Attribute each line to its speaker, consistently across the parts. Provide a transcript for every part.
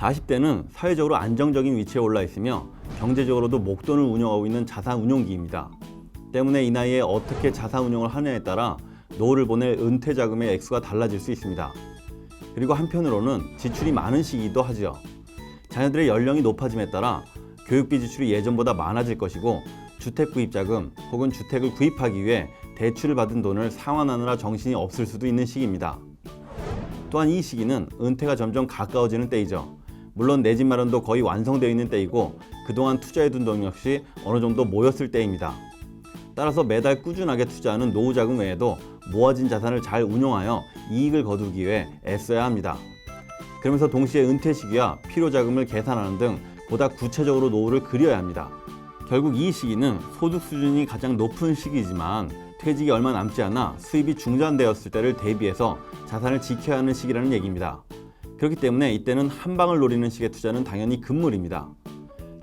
Speaker 1: 40대는 사회적으로 안정적인 위치에 올라 있으며 경제적으로도 목돈을 운영하고 있는 자산운용기입니다. 때문에 이 나이에 어떻게 자산운용을 하느냐에 따라 노후를 보낼 은퇴 자금의 액수가 달라질 수 있습니다. 그리고 한편으로는 지출이 많은 시기이기도 하죠. 자녀들의 연령이 높아짐에 따라 교육비 지출이 예전보다 많아질 것이고 주택 구입 자금 혹은 주택을 구입하기 위해 대출을 받은 돈을 상환하느라 정신이 없을 수도 있는 시기입니다. 또한 이 시기는 은퇴가 점점 가까워지는 때이죠. 물론 내 집 마련도 거의 완성되어 있는 때이고 그동안 투자해둔 돈 역시 어느 정도 모였을 때입니다. 따라서 매달 꾸준하게 투자하는 노후 자금 외에도 모아진 자산을 잘 운용하여 이익을 거두기 위해 애써야 합니다. 그러면서 동시에 은퇴 시기와 필요 자금을 계산하는 등 보다 구체적으로 노후를 그려야 합니다. 결국 이 시기는 소득 수준이 가장 높은 시기이지만 퇴직이 얼마 남지 않아 수입이 중단되었을 때를 대비해서 자산을 지켜야 하는 시기라는 얘기입니다. 그렇기 때문에 이때는 한 방을 노리는 식의 투자는 당연히 금물입니다.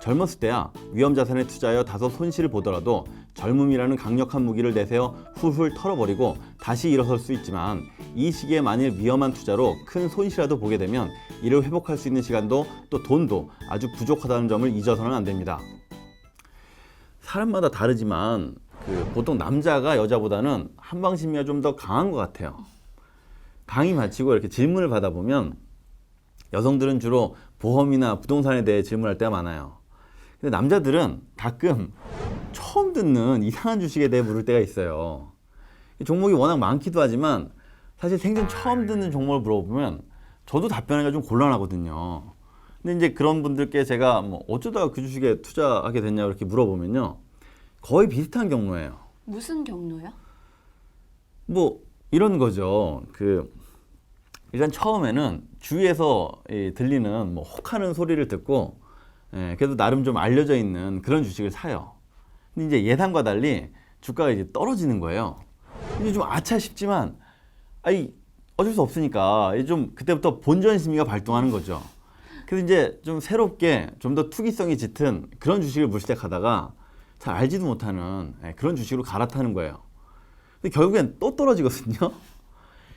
Speaker 1: 젊었을 때야 위험 자산에 투자하여 다소 손실을 보더라도 젊음이라는 강력한 무기를 내세워 훌훌 털어버리고 다시 일어설 수 있지만 이 시기에 만일 위험한 투자로 큰 손실이라도 보게 되면 이를 회복할 수 있는 시간도 또 돈도 아주 부족하다는 점을 잊어서는 안 됩니다. 사람마다 다르지만 보통 남자가 여자보다는 한방심리가 좀 더 강한 것 같아요. 강의 마치고 이렇게 질문을 받아보면 여성들은 주로 보험이나 부동산에 대해 질문할 때가 많아요. 근데 남자들은 가끔 처음 듣는 이상한 주식에 대해 물을 때가 있어요. 종목이 워낙 많기도 하지만 사실 생전 처음 듣는 종목을 물어보면 저도 답변하기가 좀 곤란하거든요. 근데 이제 그런 분들께 제가 어쩌다가 그 주식에 투자하게 됐냐 이렇게 물어보면요. 거의 비슷한 경로예요.
Speaker 2: 무슨 경로요?
Speaker 1: 이런 거죠. 일단 처음에는 주위에서 들리는 혹하는 소리를 듣고 그래도 나름 좀 알려져 있는 그런 주식을 사요. 근데 이제 예상과 달리 주가가 이제 떨어지는 거예요. 이제 좀 아차 싶지만 어쩔 수 없으니까 좀 그때부터 본전 심리가 발동하는 거죠. 그래서 이제 좀 새롭게 좀 더 투기성이 짙은 그런 주식을 물색하다가 잘 알지도 못하는 그런 주식으로 갈아타는 거예요. 근데 결국엔 또 떨어지거든요.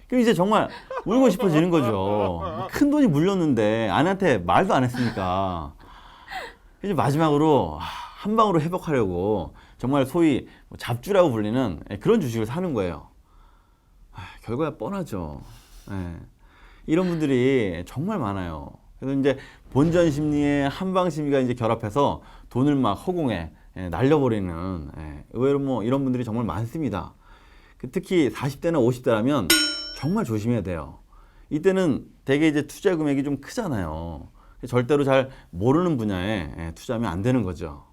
Speaker 1: 그럼 이제 정말 울고 싶어지는 거죠. 큰 돈이 물렸는데 아내한테 말도 안 했으니까. 이제 마지막으로 한 방으로 회복하려고 정말 소위 잡주라고 불리는 그런 주식을 사는 거예요. 결과가 뻔하죠. 이런 분들이 정말 많아요. 그래서 이제 본전 심리에 한방 심리가 이제 결합해서 돈을 막 허공에 날려버리는 의외로 이런 분들이 정말 많습니다. 특히 40대나 50대라면 정말 조심해야 돼요. 이때는 대개 이제 투자 금액이 좀 크잖아요. 절대로 잘 모르는 분야에 투자하면 안 되는 거죠.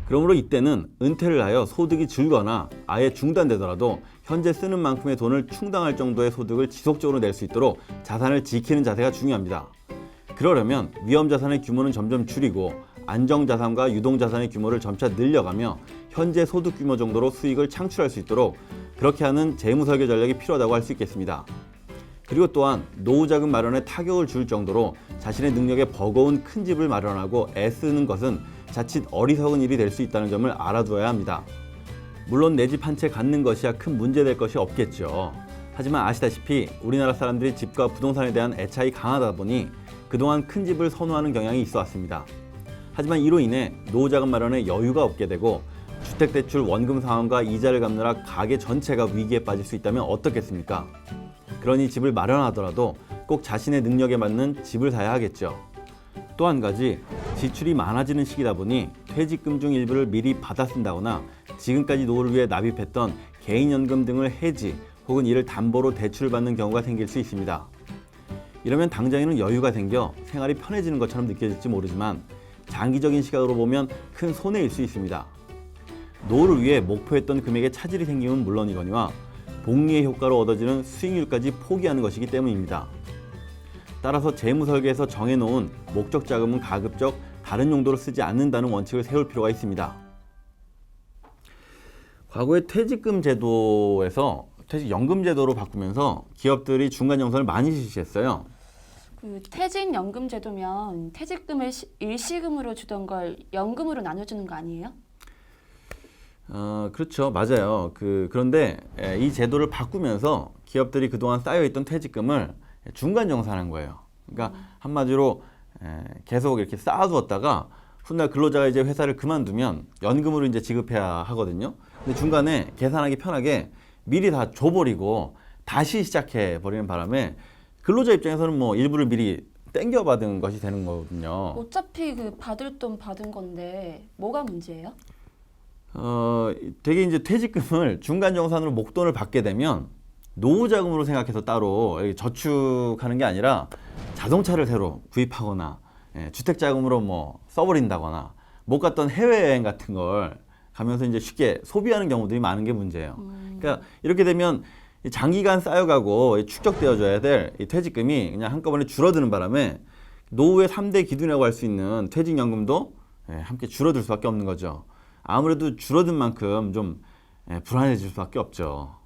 Speaker 1: 그러므로 이때는 은퇴를 하여 소득이 줄거나 아예 중단되더라도 현재 쓰는 만큼의 돈을 충당할 정도의 소득을 지속적으로 낼 수 있도록 자산을 지키는 자세가 중요합니다. 그러려면 위험 자산의 규모는 점점 줄이고 안정 자산과 유동 자산의 규모를 점차 늘려가며 현재 소득 규모 정도로 수익을 창출할 수 있도록 그렇게 하는 재무 설계 전략이 필요하다고 할 수 있겠습니다. 그리고 또한 노후 자금 마련에 타격을 줄 정도로 자신의 능력에 버거운 큰 집을 마련하고 애쓰는 것은 자칫 어리석은 일이 될 수 있다는 점을 알아두어야 합니다. 물론 내 집 한 채 갖는 것이야 큰 문제될 것이 없겠죠. 하지만 아시다시피 우리나라 사람들이 집과 부동산에 대한 애착이 강하다 보니 그동안 큰 집을 선호하는 경향이 있어 왔습니다. 하지만 이로 인해 노후 자금 마련에 여유가 없게 되고 주택대출 원금 상환과 이자를 갚느라 가계 전체가 위기에 빠질 수 있다면 어떻겠습니까? 그러니 집을 마련하더라도 꼭 자신의 능력에 맞는 집을 사야 하겠죠. 또 한 가지, 지출이 많아지는 시기다 보니 퇴직금 중 일부를 미리 받아 쓴다거나 지금까지 노후를 위해 납입했던 개인연금 등을 해지 혹은 이를 담보로 대출을 받는 경우가 생길 수 있습니다. 이러면 당장에는 여유가 생겨 생활이 편해지는 것처럼 느껴질지 모르지만 장기적인 시각으로 보면 큰 손해일 수 있습니다. 노후를 위해 목표했던 금액에 차질이 생기면 물론이거니와 복리의 효과로 얻어지는 수익률까지 포기하는 것이기 때문입니다. 따라서 재무 설계에서 정해놓은 목적 자금은 가급적 다른 용도로 쓰지 않는다는 원칙을 세울 필요가 있습니다. 과거에 퇴직금 제도에서 퇴직연금 제도로 바꾸면서 기업들이 중간정산을 많이 실시했어요.
Speaker 2: 퇴직연금 제도면 퇴직금을 일시금으로 주던 걸 연금으로 나눠주는 거 아니에요?
Speaker 1: 그렇죠. 맞아요. 그런데 이 제도를 바꾸면서 기업들이 그동안 쌓여있던 퇴직금을 중간 정산한 거예요. 그러니까 한마디로 계속 이렇게 쌓아두었다가 훗날 근로자가 이제 회사를 그만두면 연금으로 이제 지급해야 하거든요. 근데 중간에 계산하기 편하게 미리 다 줘버리고 다시 시작해 버리는 바람에 근로자 입장에서는 뭐 일부를 미리 땡겨받은 것이 되는 거거든요.
Speaker 2: 어차피 그 받을 돈 받은 건데 뭐가 문제예요?
Speaker 1: 되게 이제 퇴직금을 중간 정산으로 목돈을 받게 되면 노후 자금으로 생각해서 따로 저축하는 게 아니라 자동차를 새로 구입하거나 주택 자금으로 뭐 써버린다거나 못 갔던 해외여행 같은 걸 가면서 이제 쉽게 소비하는 경우들이 많은 게 문제예요. 그러니까 이렇게 되면 장기간 쌓여가고 축적되어져야 될 이 퇴직금이 그냥 한꺼번에 줄어드는 바람에 노후의 3대 기둥이라고 할 수 있는 퇴직연금도 함께 줄어들 수밖에 없는 거죠. 아무래도 줄어든 만큼 좀 불안해질 수밖에 없죠.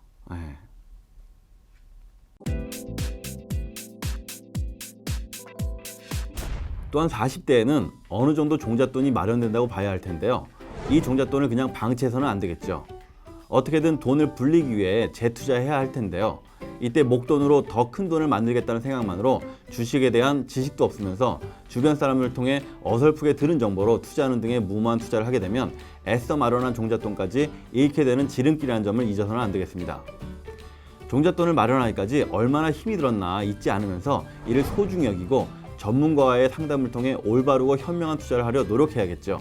Speaker 1: 또한 40대에는 어느 정도 종잣돈이 마련된다고 봐야 할 텐데요. 이 종잣돈을 그냥 방치해서는 안 되겠죠. 어떻게든 돈을 불리기 위해 재투자해야 할 텐데요. 이때 목돈으로 더 큰 돈을 만들겠다는 생각만으로 주식에 대한 지식도 없으면서 주변 사람을 통해 어설프게 들은 정보로 투자하는 등의 무모한 투자를 하게 되면 애써 마련한 종잣돈까지 잃게 되는 지름길이라는 점을 잊어서는 안 되겠습니다. 종잣돈을 마련하기까지 얼마나 힘이 들었나 잊지 않으면서 이를 소중히 여기고 전문가와의 상담을 통해 올바르고 현명한 투자를 하려 노력해야겠죠.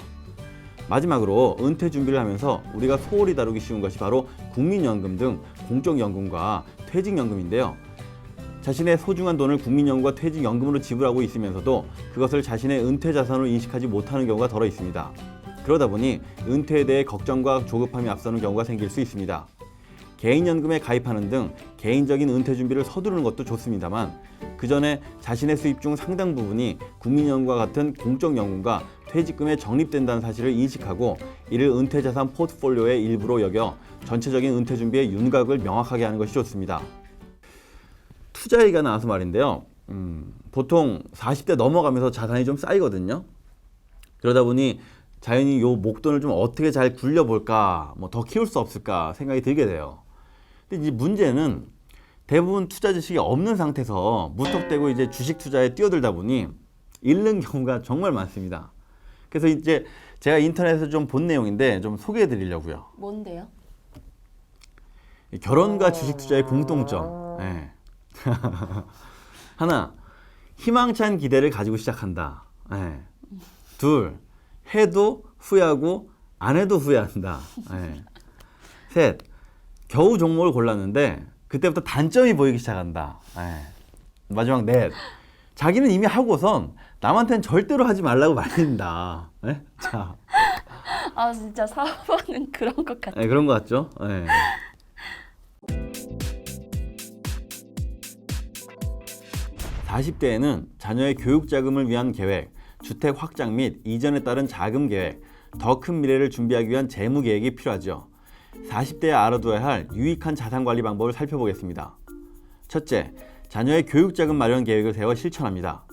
Speaker 1: 마지막으로 은퇴 준비를 하면서 우리가 소홀히 다루기 쉬운 것이 바로 국민연금 등 공적연금과 퇴직연금인데요. 자신의 소중한 돈을 국민연금과 퇴직연금으로 지불하고 있으면서도 그것을 자신의 은퇴 자산으로 인식하지 못하는 경우가 덜어 있습니다. 그러다 보니 은퇴에 대해 걱정과 조급함이 앞서는 경우가 생길 수 있습니다. 개인연금에 가입하는 등 개인적인 은퇴 준비를 서두르는 것도 좋습니다만 그 전에 자신의 수입 중 상당 부분이 국민연금과 같은 공적연금과 퇴직금에 적립된다는 사실을 인식하고 이를 은퇴자산 포트폴리오의 일부로 여겨 전체적인 은퇴 준비의 윤곽을 명확하게 하는 것이 좋습니다. 투자 얘기가 나와서 말인데요. 보통 40대 넘어가면서 자산이 좀 쌓이거든요. 그러다 보니 자연히 요 목돈을 좀 어떻게 잘 굴려볼까, 뭐 더 키울 수 없을까 생각이 들게 돼요. 근데 이제 문제는 대부분 투자 지식이 없는 상태에서 무턱대고 이제 주식 투자에 뛰어들다 보니 잃는 경우가 정말 많습니다. 그래서 이제 제가 인터넷에서 좀 본 내용인데 좀 소개해 드리려고요.
Speaker 2: 뭔데요?
Speaker 1: 결혼과 주식 투자의 공통점. 하나, 희망찬 기대를 가지고 시작한다. 둘, 해도 후회하고 안 해도 후회한다. 셋, 겨우 종목을 골랐는데 그때부터 단점이 보이기 시작한다. 마지막 넷, 자기는 이미 하고선 남한테는 절대로 하지 말라고 말린다. 자,
Speaker 2: 아 진짜 4번은 그런 것 같아.
Speaker 1: 그런 것 같죠? 40대에는 자녀의 교육 자금을 위한 계획, 주택 확장 및 이전에 따른 자금 계획, 더 큰 미래를 준비하기 위한 재무 계획이 필요하죠. 40대에 알아둬야 할 유익한 자산 관리 방법을 살펴보겠습니다. 첫째, 자녀의 교육 자금 마련 계획을 세워 실천합니다.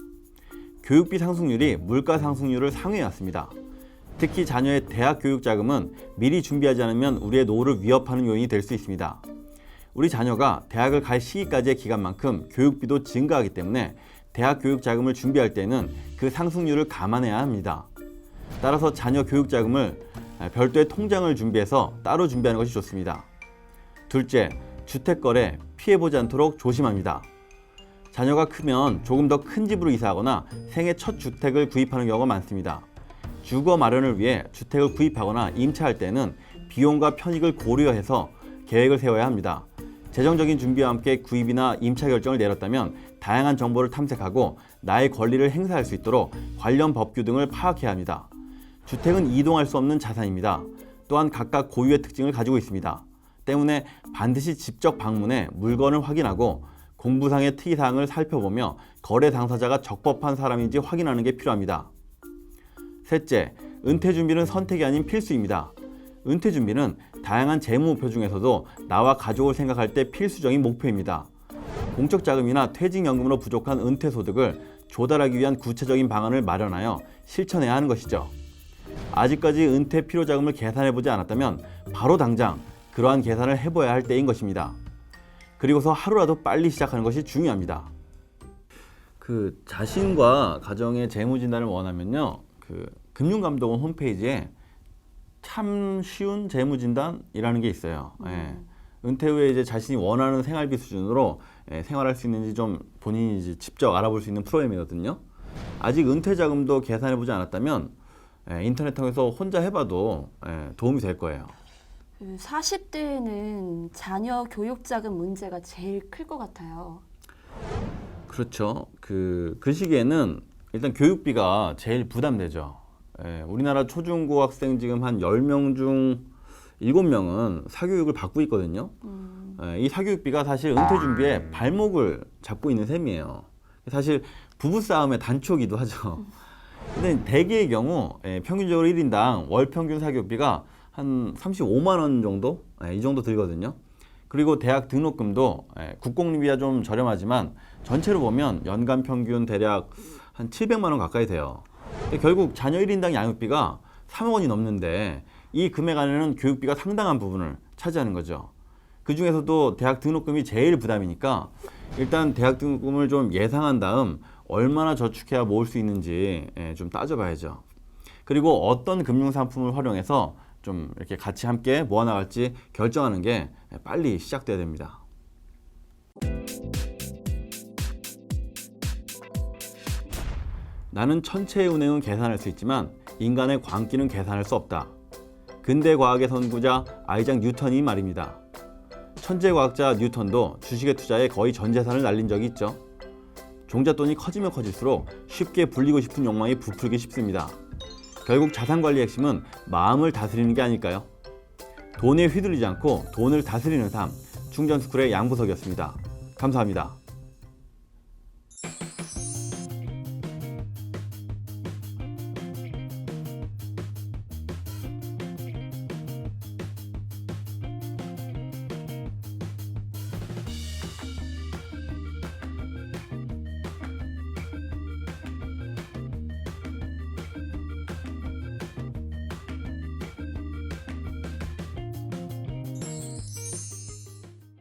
Speaker 1: 교육비 상승률이 물가 상승률을 상회해왔습니다. 특히 자녀의 대학 교육 자금은 미리 준비하지 않으면 우리의 노후를 위협하는 요인이 될 수 있습니다. 우리 자녀가 대학을 갈 시기까지의 기간만큼 교육비도 증가하기 때문에 대학 교육 자금을 준비할 때는 그 상승률을 감안해야 합니다. 따라서 자녀 교육 자금을 별도의 통장을 준비해서 따로 준비하는 것이 좋습니다. 둘째, 주택 거래 피해보지 않도록 조심합니다. 자녀가 크면 조금 더 큰 집으로 이사하거나 생애 첫 주택을 구입하는 경우가 많습니다. 주거 마련을 위해 주택을 구입하거나 임차할 때는 비용과 편익을 고려해서 계획을 세워야 합니다. 재정적인 준비와 함께 구입이나 임차 결정을 내렸다면 다양한 정보를 탐색하고 나의 권리를 행사할 수 있도록 관련 법규 등을 파악해야 합니다. 주택은 이동할 수 없는 자산입니다. 또한 각각 고유의 특징을 가지고 있습니다. 때문에 반드시 직접 방문해 물건을 확인하고 공부상의 특이사항을 살펴보며 거래 당사자가 적법한 사람인지 확인하는 게 필요합니다. 셋째, 은퇴 준비는 선택이 아닌 필수입니다. 은퇴 준비는 다양한 재무 목표 중에서도 나와 가족을 생각할 때 필수적인 목표입니다. 공적 자금이나 퇴직연금으로 부족한 은퇴 소득을 조달하기 위한 구체적인 방안을 마련하여 실천해야 하는 것이죠. 아직까지 은퇴 필요 자금을 계산해 보지 않았다면 바로 당장 그러한 계산을 해봐야 할 때인 것입니다. 그리고서 하루라도 빨리 시작하는 것이 중요합니다. 그 자신과 가정의 재무 진단을 원하면요, 그 금융감독원 홈페이지에 참 쉬운 재무 진단이라는 게 있어요. 예. 은퇴 후에 이제 자신이 원하는 생활비 수준으로 생활할 수 있는지 좀 본인이 이제 직접 알아볼 수 있는 프로그램이거든요. 아직 은퇴 자금도 계산해 보지 않았다면 인터넷 통해서 혼자 해봐도 도움이 될 거예요.
Speaker 2: 40대에는 자녀 교육 자금 문제가 제일 클 것 같아요.
Speaker 1: 그렇죠. 그 시기에는 일단 교육비가 제일 부담되죠. 우리나라 초중고 학생 지금 한 10명 중 7명은 사교육을 받고 있거든요. 이 사교육비가 사실 은퇴 준비에 발목을 잡고 있는 셈이에요. 사실 부부싸움의 단초기도 하죠. 근데 대개의 경우 평균적으로 1인당 월 평균 사교육비가 한 35만 원 정도? 이 정도 들거든요. 그리고 대학 등록금도 국공립이야 좀 저렴하지만 전체로 보면 연간 평균 대략 한 700만 원 가까이 돼요. 결국 자녀 1인당 양육비가 3억 원이 넘는데 이 금액 안에는 교육비가 상당한 부분을 차지하는 거죠. 그 중에서도 대학 등록금이 제일 부담이니까 일단 대학 등록금을 좀 예상한 다음 얼마나 저축해야 모을 수 있는지 좀 따져봐야죠. 그리고 어떤 금융상품을 활용해서 좀 이렇게 같이 함께 모아나갈지 결정하는 게 빨리 시작돼야 됩니다. 나는 천체의 운행은 계산할 수 있지만 인간의 광기는 계산할 수 없다. 근대 과학의 선구자 아이작 뉴턴이 말입니다. 천재 과학자 뉴턴도 주식에 투자해 거의 전 재산을 날린 적이 있죠. 종잣돈이 커지면 커질수록 쉽게 불리고 싶은 욕망이 부풀기 쉽습니다. 결국 자산 관리의 핵심은 마음을 다스리는 게 아닐까요? 돈에 휘둘리지 않고 돈을 다스리는 삶, 충전스쿨의 양보석이었습니다. 감사합니다.